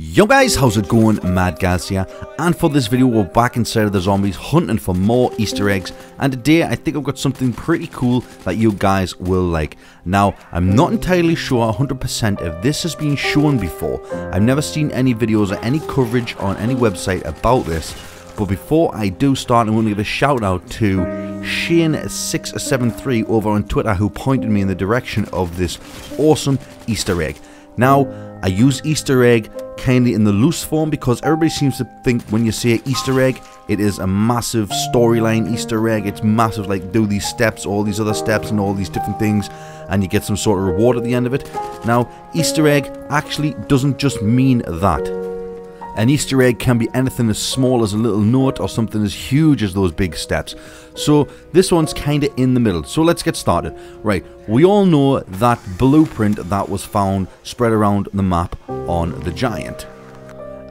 Yo guys, how's it going? Mad Gaz here, and for this video we're back inside of the zombies hunting for more Easter eggs, and today I think I've got something pretty cool that you guys will like. Now, I'm not entirely sure 100% if this has been shown before. I've never seen any videos or any coverage on any website about this, but before I do start, I'm going to give a shout out to Shane673 over on Twitter, who pointed me in the direction of this awesome Easter egg. Now, I use Easter egg kindly in the loose form because everybody seems to think when you say Easter egg, it is a massive storyline Easter egg. It's massive, like do these steps, all these other steps and all these different things, and you get some sort of reward at the end of it. Now, Easter egg actually doesn't just mean that. An Easter egg can be anything as small as a little note or something as huge as those big steps. So this one's kind of in the middle. So let's get started. Right, we all know that blueprint that was found spread around the map on the giant.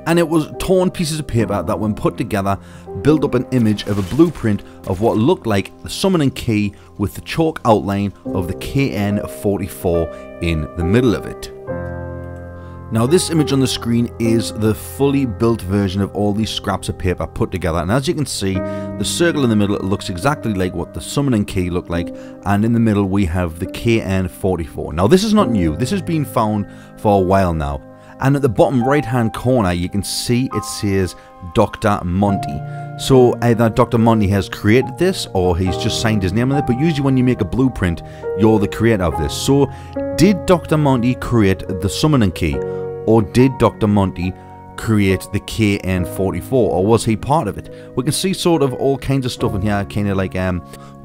And it was torn pieces of paper that when put together built up an image of a blueprint of what looked like the summoning key with the chalk outline of the KN-44 in the middle of it. Now, this image on the screen is the fully built version of all these scraps of paper put together, and as you can see, the circle in the middle looks exactly like what the summoning key looked like, and in the middle we have the KN-44. Now, this is not new. This has been found for a while now, and at the bottom right hand corner you can see it says Dr Monty. So either Dr Monty has created this or he's just signed his name on it, but usually when you make a blueprint, you're the creator of this. So did Dr Monty create the summoning key, or did Dr Monty create the KN-44, or was he part of it? We can see sort of all kinds of stuff in here, kind of like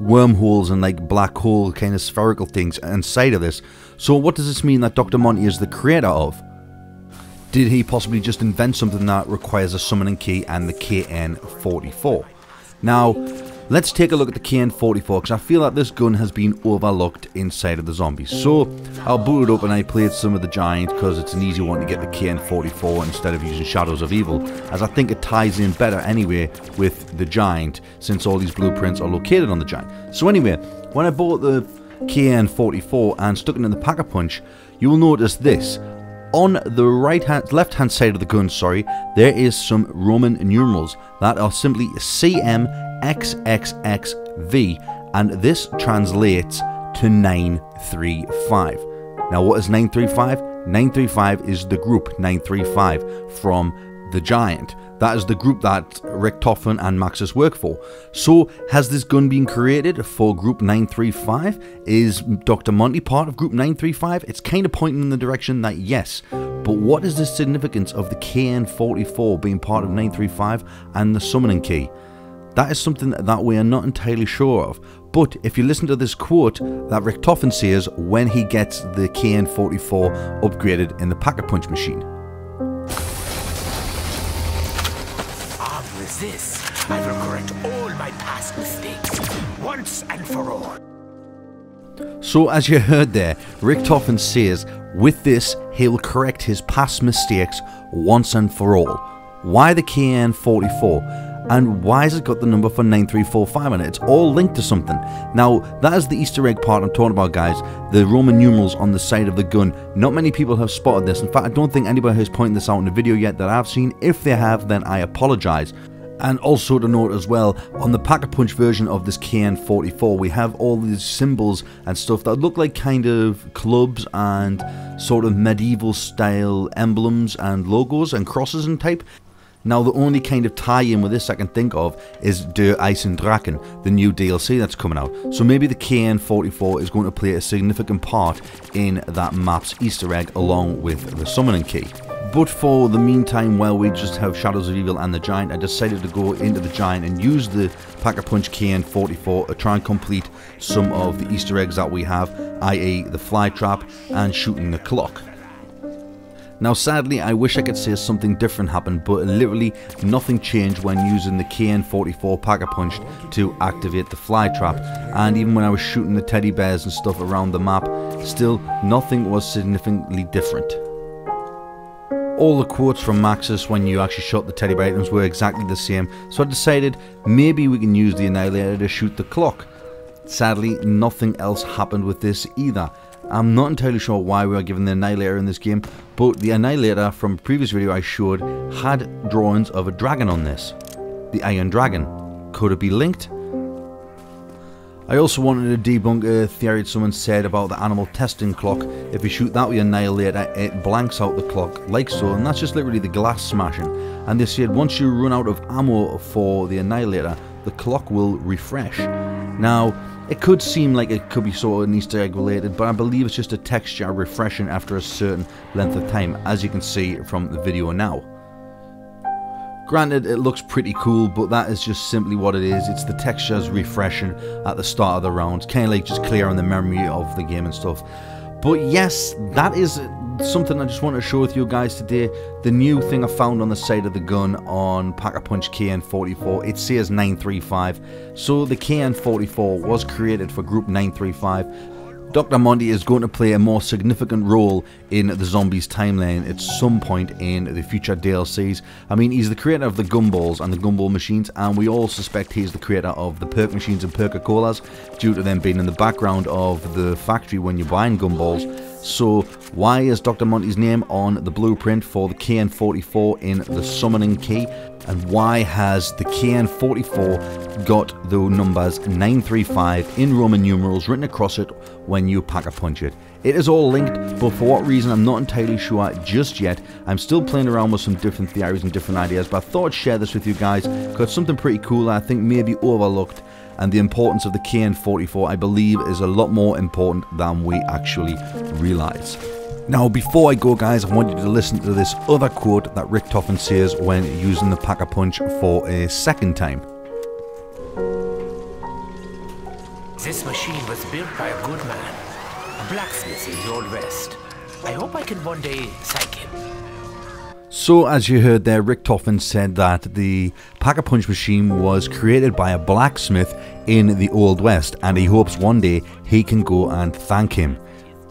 wormholes and like black hole kind of spherical things inside of this. So what does this mean that Dr Monty is the creator of? Did he possibly just invent something that requires a summoning key and the KN-44? Now, let's take a look at the KN-44, because I feel that this gun has been overlooked inside of the zombies. So, I'll boot it up and I played some of the giant because it's an easy one to get the KN-44 instead of using Shadows of Evil, as I think it ties in better anyway with the giant, since all these blueprints are located on the giant. So anyway, when I bought the KN-44 and stuck it in the Pack-a-Punch, you will notice this. On the left hand side of the gun, there is some Roman numerals that are simply CMXXXV, and this translates to 935. Now, what is 935? 935 is the group 935 from the giant. That is the group that Richtofen and Maxis work for. So, has this gun been created for Group 935? Is Dr Monty part of Group 935? It's kind of pointing in the direction that yes. But what is the significance of the KN-44 being part of 935 and the summoning key? That is something that we are not entirely sure of. But if you listen to this quote that Richtofen says when he gets the KN-44 upgraded in the Pack-a-Punch machine. With this, I will correct all my past mistakes, once and for all. So as you heard there, Richtofen says with this he will correct his past mistakes once and for all. Why the KN-44? And why has it got the number for 9345 on it? It's all linked to something. Now, that is the Easter egg part I'm talking about, guys. The Roman numerals on the side of the gun. Not many people have spotted this. In fact, I don't think anybody has pointed this out in the video yet that I've seen. If they have, then I apologize. And also to note as well, on the Pack-a-Punch version of this KN-44, we have all these symbols and stuff that look like kind of clubs and sort of medieval style emblems and logos and crosses and type. Now, the only kind of tie-in with this I can think of is Der Eisen Drachen, the new DLC that's coming out. So maybe the KN-44 is going to play a significant part in that map's Easter egg along with the summoning key. But for the meantime, while we just have Shadows of Evil and the giant, I decided to go into the giant and use the Pack-a-Punch KN-44 to try and complete some of the Easter eggs that we have, i.e. the fly trap and shooting the clock. Now, sadly, I wish I could say something different happened, but literally nothing changed when using the KN-44 Pack-a-Punch to activate the fly trap, and even when I was shooting the teddy bears and stuff around the map, still nothing was significantly different. All the quotes from Maxis when you actually shot the teddy bear items were exactly the same, so I decided maybe we can use the Annihilator to shoot the clock. Sadly, nothing else happened with this either. I'm not entirely sure why we are given the Annihilator in this game, but the Annihilator from a previous video I showed had drawings of a dragon on this. The Iron Dragon. Could it be linked? I also wanted to debunk a theory that someone said about the animal testing clock. If you shoot that with your Annihilator, it blanks out the clock like so, and that's just literally the glass smashing. And they said once you run out of ammo for the Annihilator, the clock will refresh. Now, it could seem like it could be sort of an Easter egg related, but I believe it's just a texture refreshing after a certain length of time, as you can see from the video now. Granted, it looks pretty cool, but that is just simply what it is. It's the textures refreshing at the start of the round, kind of like just clearing the memory of the game and stuff. But yes, that is something I just wanted to share with you guys today. The new thing I found on the side of the gun on Pack-a-Punch KN-44, it says 935. So the KN-44 was created for Group 935. Dr Monty is going to play a more significant role in the Zombies timeline at some point in the future DLCs. I mean, he's the creator of the gumballs and the gumball machines, and we all suspect he's the creator of the perk machines and Perca-Colas, due to them being in the background of the factory when you're buying gumballs. So why is Dr Monty's name on the blueprint for the KN-44 in the summoning key? And why has the KN-44 got the numbers 935 in Roman numerals written across it when you pack-a-punch it? It is all linked, but for what reason I'm not entirely sure just yet. I'm still playing around with some different theories and different ideas, but I thought I'd share this with you guys because it's something pretty cool I think maybe overlooked. And the importance of the KN-44, I believe, is a lot more important than we actually realise. Now, before I go, guys, I want you to listen to this other quote that Richtofen says when using the Pack-a-Punch for a second time. This machine was built by a good man, a blacksmith in the Old West. I hope I can one day thank him. So, as you heard there, Richtofen said that the Pack-a-Punch machine was created by a blacksmith in the Old West, and he hopes one day he can go and thank him.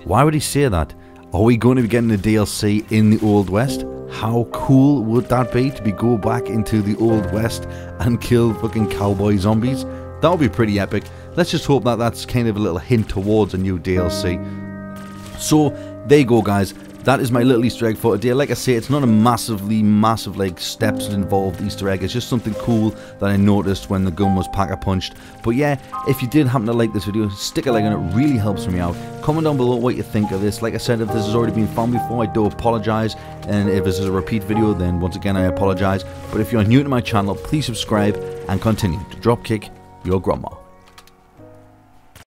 Why would he say that? Are we going to be getting a DLC in the Old West? How cool would that be to go back into the Old West and kill fucking cowboy zombies? That would be pretty epic. Let's just hope that that's kind of a little hint towards a new DLC. So, there you go, guys. That is my little Easter egg for today. Like I say, it's not a massive like steps involved Easter egg. It's just something cool that I noticed when the gun was pack-a-punched. But yeah, if you did happen to like this video, stick a like on it. It really helps me out. Comment down below what you think of this. Like I said, if this has already been found before, I do apologise. And if this is a repeat video, then once again I apologise. But if you're new to my channel, please subscribe and continue to dropkick your grandma.